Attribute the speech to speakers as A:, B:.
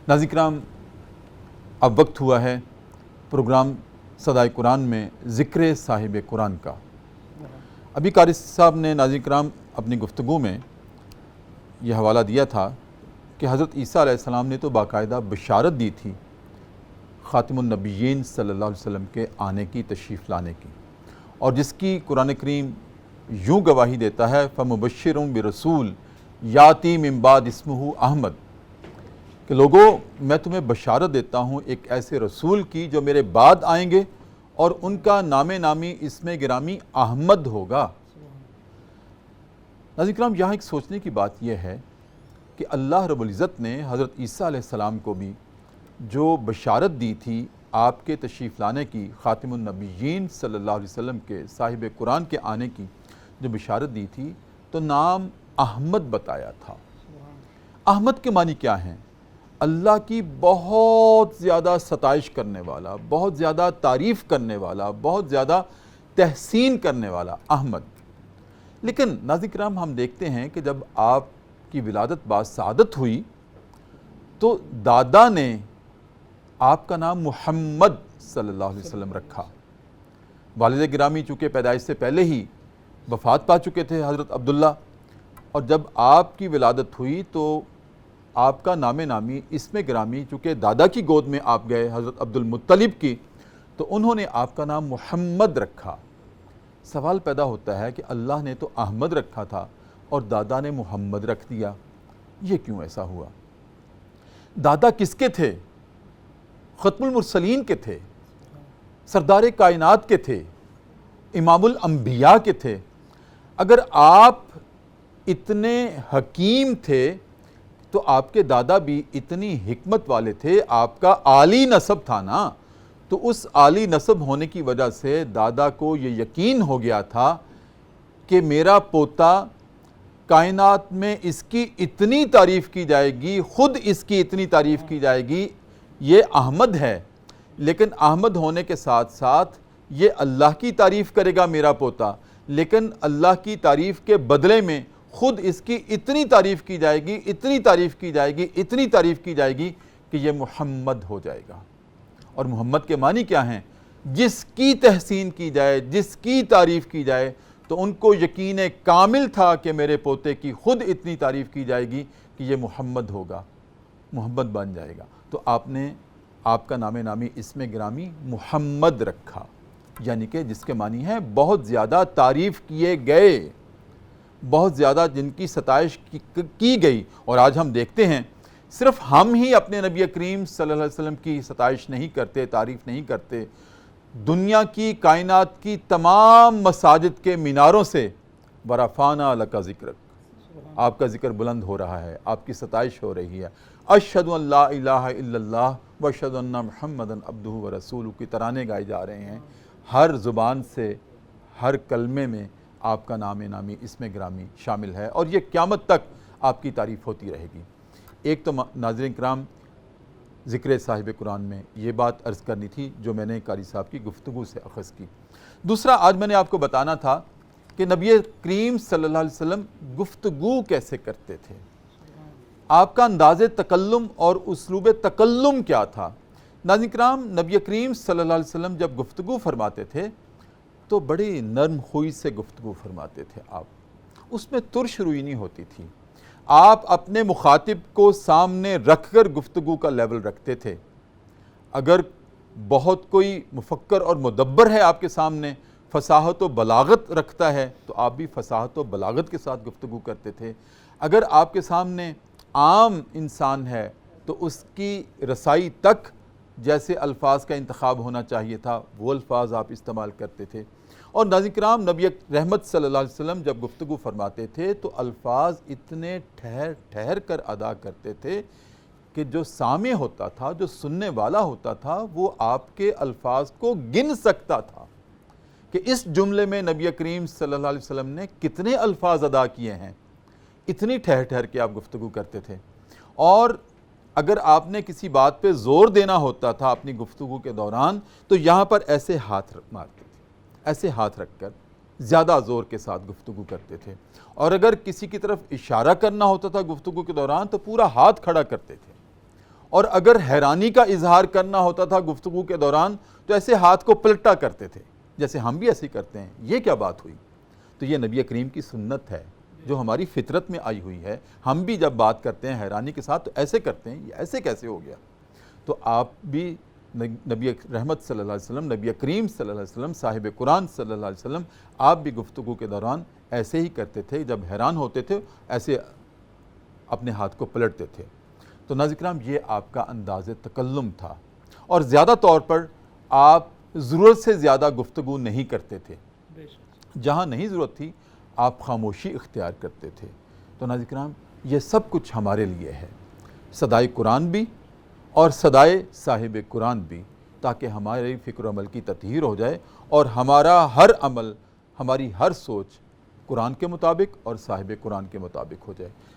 A: ناظرین کرام، اب وقت ہوا ہے پروگرام صدائے قرآن میں ذکر صاحب قرآن کا۔ ابھی قاری صاحب نے ناظرین کرام اپنی گفتگو میں یہ حوالہ دیا تھا کہ حضرت عیسیٰ علیہ السلام نے تو باقاعدہ بشارت دی تھی خاتم النبیین صلی اللہ علیہ وسلم کے آنے کی، تشریف لانے کی، اور جس کی قرآن کریم یوں گواہی دیتا ہے فَمُبَشِّرٌ بِرَسُولٍ یَأْتِی مِن بَعْدِہ اسمہ احمد، کہ لوگوں میں تمہیں بشارت دیتا ہوں ایک ایسے رسول کی جو میرے بعد آئیں گے اور ان کا نام نامی اسم گرامی احمد ہوگا۔ ناظرین کرام، یہاں ایک سوچنے کی بات یہ ہے کہ اللہ رب العزت نے حضرت عیسیٰ علیہ السلام کو بھی جو بشارت دی تھی آپ کے تشریف لانے کی، خاتم النبیین صلی اللہ علیہ وسلم کے، صاحب قرآن کے آنے کی جو بشارت دی تھی تو نام احمد بتایا تھا۔ احمد کے معنی کیا ہیں؟ اللہ کی بہت زیادہ ستائش کرنے والا، بہت زیادہ تعریف کرنے والا، بہت زیادہ تحسین کرنے والا، احمد۔ لیکن ناظرین کرام، ہم دیکھتے ہیں کہ جب آپ کی ولادت باسعادت ہوئی تو دادا نے آپ کا نام محمد صلی اللہ علیہ وسلم رکھا۔ والد گرامی چونکہ پیدائش سے پہلے ہی وفات پا چکے تھے حضرت عبداللہ، اور جب آپ کی ولادت ہوئی تو آپ کا نام نامی اسم گرامی چونکہ دادا کی گود میں آپ گئے حضرت عبد المطلب کی، تو انہوں نے آپ کا نام محمد رکھا۔ سوال پیدا ہوتا ہے کہ اللہ نے تو احمد رکھا تھا اور دادا نے محمد رکھ دیا، یہ کیوں ایسا ہوا؟ دادا کس کے تھے؟ ختم المرسلین کے تھے، سردار کائنات کے تھے، امام الانبیاء کے تھے۔ اگر آپ اتنے حکیم تھے تو آپ کے دادا بھی اتنی حکمت والے تھے، آپ کا عالی نسب تھا نا، تو اس عالی نسب ہونے کی وجہ سے دادا کو یہ یقین ہو گیا تھا کہ میرا پوتا کائنات میں اس کی اتنی تعریف کی جائے گی، خود اس کی اتنی تعریف کی جائے گی، یہ احمد ہے، لیکن احمد ہونے کے ساتھ ساتھ یہ اللہ کی تعریف کرے گا میرا پوتا، لیکن اللہ کی تعریف کے بدلے میں خود اس کی اتنی تعریف کی جائے گی، اتنی تعریف کی جائے گی، اتنی تعریف کی جائے گی کہ یہ محمد ہو جائے گا۔ اور محمد کے معنی کیا ہیں؟ جس کی تحسین کی جائے، جس کی تعریف کی جائے، تو ان کو یقین کامل تھا کہ میرے پوتے کی خود اتنی تعریف کی جائے گی کہ یہ محمد ہوگا، محمد بن جائے گا۔ تو آپ نے آپ کا نام نامی اسم گرامی محمد رکھا، یعنی کہ جس کے معنی ہے بہت زیادہ تعریف کیے گئے، بہت زیادہ جن کی ستائش کی گئی۔ اور آج ہم دیکھتے ہیں صرف ہم ہی اپنے نبی کریم صلی اللہ علیہ وسلم کی ستائش نہیں کرتے، تعریف نہیں کرتے، دنیا کی، کائنات کی تمام مساجد کے میناروں سے وَرَفَعْنَا لَكَ ذِكْرَكَ، آپ کا ذکر بلند ہو رہا ہے، آپ کی ستائش ہو رہی ہے۔ اشہد ان لا الہ الا اللہ واشہد ان محمدا عبدہ ورسولہ کی ترانے گائے جا رہے ہیں۔ ہر زبان سے، ہر کلمے میں آپ کا نام نامی اسم گرامی شامل ہے، اور یہ قیامت تک آپ کی تعریف ہوتی رہے گی۔ ایک تو ناظرین کرام، ذکر صاحب قرآن میں یہ بات عرض کرنی تھی جو میں نے قاری صاحب کی گفتگو سے اخذ کی۔ دوسرا، آج میں نے آپ کو بتانا تھا کہ نبی کریم صلی اللہ علیہ وسلم گفتگو کیسے کرتے تھے، آپ کا انداز تکلم اور اسلوب تکلم کیا تھا۔ ناظرین کرام، نبی کریم صلی اللہ علیہ وسلم جب گفتگو فرماتے تھے تو بڑی نرم خوئی سے گفتگو فرماتے تھے آپ، اس میں ترش روئی نہیں ہوتی تھی۔ آپ اپنے مخاطب کو سامنے رکھ کر گفتگو کا لیول رکھتے تھے۔ اگر بہت کوئی مفکر اور مدبر ہے آپ کے سامنے، فصاحت و بلاغت رکھتا ہے، تو آپ بھی فصاحت و بلاغت کے ساتھ گفتگو کرتے تھے۔ اگر آپ کے سامنے عام انسان ہے تو اس کی رسائی تک جیسے الفاظ کا انتخاب ہونا چاہیے تھا وہ الفاظ آپ استعمال کرتے تھے۔ اور ناظرین کرام، نبی رحمت صلی اللہ علیہ وسلم جب گفتگو فرماتے تھے تو الفاظ اتنے ٹھہر ٹھہر کر ادا کرتے تھے کہ جو سامع ہوتا تھا، جو سننے والا ہوتا تھا، وہ آپ کے الفاظ کو گن سکتا تھا کہ اس جملے میں نبی کریم صلی اللہ علیہ وسلم نے کتنے الفاظ ادا کیے ہیں۔ اتنی ٹھہر ٹھہر کے آپ گفتگو کرتے تھے، اور اگر آپ نے کسی بات پہ زور دینا ہوتا تھا اپنی گفتگو کے دوران تو یہاں پر ایسے ہاتھ مارتے تھے، ایسے ہاتھ رکھ کر زیادہ زور کے ساتھ گفتگو کرتے تھے، اور اگر کسی کی طرف اشارہ کرنا ہوتا تھا گفتگو کے دوران تو پورا ہاتھ کھڑا کرتے تھے، اور اگر حیرانی کا اظہار کرنا ہوتا تھا گفتگو کے دوران تو ایسے ہاتھ کو پلٹا کرتے تھے جیسے ہم بھی ایسے کرتے ہیں. یہ کیا بات ہوئی؟ تو یہ نبی کریم کی سنت ہے جو ہماری فطرت میں آئی ہوئی ہے. ہم بھی جب بات کرتے ہیں حیرانی کے ساتھ تو ایسے کرتے ہیں. یہ ایسے کیسے ہو گیا؟ تو آپ بھی نبی رحمت صلی اللہ علیہ وسلم، نبی کریم صلی اللہ علیہ وسلم، صاحب قرآن صلی اللہ علیہ وسلم، آپ بھی گفتگو کے دوران ایسے ہی کرتے تھے. جب حیران ہوتے تھے ایسے اپنے ہاتھ کو پلٹتے تھے. تو ناظرین کرام یہ آپ کا انداز تکلم تھا، اور زیادہ طور پر آپ ضرورت سے زیادہ گفتگو نہیں کرتے تھے. جہاں نہیں ضرورت تھی آپ خاموشی اختیار کرتے تھے. تو ناظرین کرام یہ سب کچھ ہمارے لیے ہے، صدائے قرآن بھی اور صدائے صاحب قرآن بھی، تاکہ ہماری فکر و عمل کی تطہیر ہو جائے اور ہمارا ہر عمل، ہماری ہر سوچ قرآن کے مطابق اور صاحب قرآن کے مطابق ہو جائے.